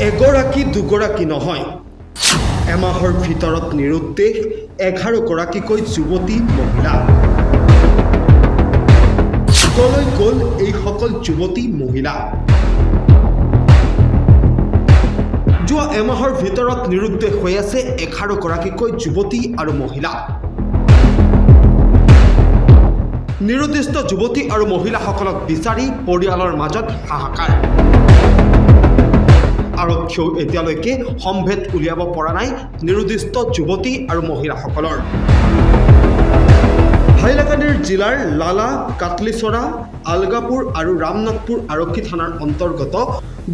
এগৰাকী দুগৰাকী নহয়, এমাহৰ ভিতৰত নিৰুদ্দেশ 11 গৰাকীকৈ যুৱতী মহিলা। কলৈ গ'ল এইসকল যুৱতী মহিলা? যোৱা এমাহৰ ভিতৰত নিৰুদ্দেশ হৈ আছে 11 গৰাকীকৈ যুৱতী আৰু মহিলা। নিৰুদ্দিষ্ট যুৱতী আৰু মহিলাসকলক বিচাৰি পৰিয়ালৰ মাজত হাহাকাৰ। আৰক্ষীয়েও এতিয়ালৈকে সম্ভেদ উলিয়াব পৰা নাই নিৰুদ্দিষ্ট যুৱতী আৰু মহিলাসকলৰ। হাইলাকান্দিৰ জিলাৰ লালা, কাটলিচৰা, আলগাপুৰ আৰু ৰামনাথপুৰ আৰক্ষী থানাৰ অন্তৰ্গত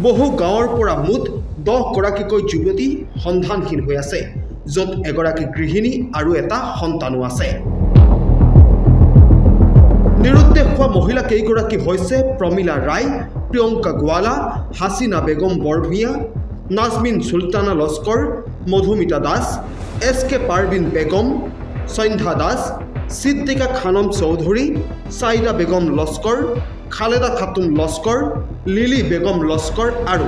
বহু গাঁৱৰ পৰা মুঠ 10 গৰাকীকৈ যুৱতী সন্ধানহীন হৈ আছে, য'ত এগৰাকী গৃহিণী আৰু এটা সন্তানো আছে। নিৰুদ্দেশ হোৱা মহিলা কেইগৰাকী হৈছে প্ৰমীলা ৰায়, প্ৰিয়ংকা গোৱালা, হাছিনা বেগম বৰভূঞা, নাজমিন চুলতানা লস্কৰ, মধুমিতা দাস, SK পাৰবিন বেগম, সন্ধ্যা দাস, সিদ্দিকা খানম চৌধুৰী, চাইদা বেগম লস্কৰ, খালেদা খাতুন লস্কৰ, লিলি বেগম লস্কৰ আৰু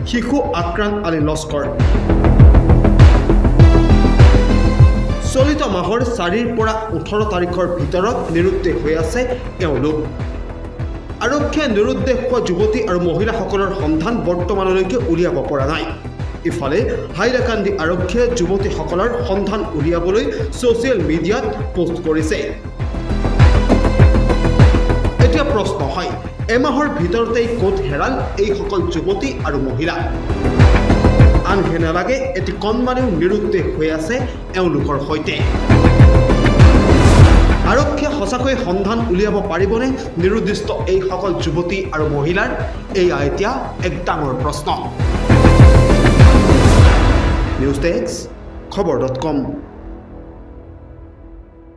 শিশু আক্ৰান আলী লস্কৰ। চলিত মাহৰ 4 পৰা 18 তাৰিখৰ ভিতৰত নিৰুদ্দেশ হৈ আছে এওঁলোক। আৰক্ষীয়ে নিৰুদ্দেশ হোৱা যুৱতী আৰু মহিলাসকলৰ সন্ধান বৰ্তমানলৈকে উলিয়াব পৰা নাই। ইফালে হাইলাকান্দি আৰক্ষীয়ে যুৱতীসকলৰ সন্ধান উলিয়াবলৈ ছ'চিয়েল মিডিয়াত পোষ্ট কৰিছে। এতিয়া প্ৰশ্ন হয়, এমাহৰ ভিতৰতেই ক'ত হেৰাল এইসকল যুৱতী আৰু মহিলা? আনহে নালাগে এটি কণমানেও নিৰুদ্দেশ হৈ আছে এওঁলোকৰ সৈতে। আৰক্ষীয়ে সঁচাকৈ সন্ধান উলিয়াব পাৰিবনে নিৰুদ্দিষ্ট এইসকল যুৱতী আৰু মহিলাৰ? এয়া এতিয়া এক ডাঙৰ প্ৰশ্ন। News desk, খবৰ.com।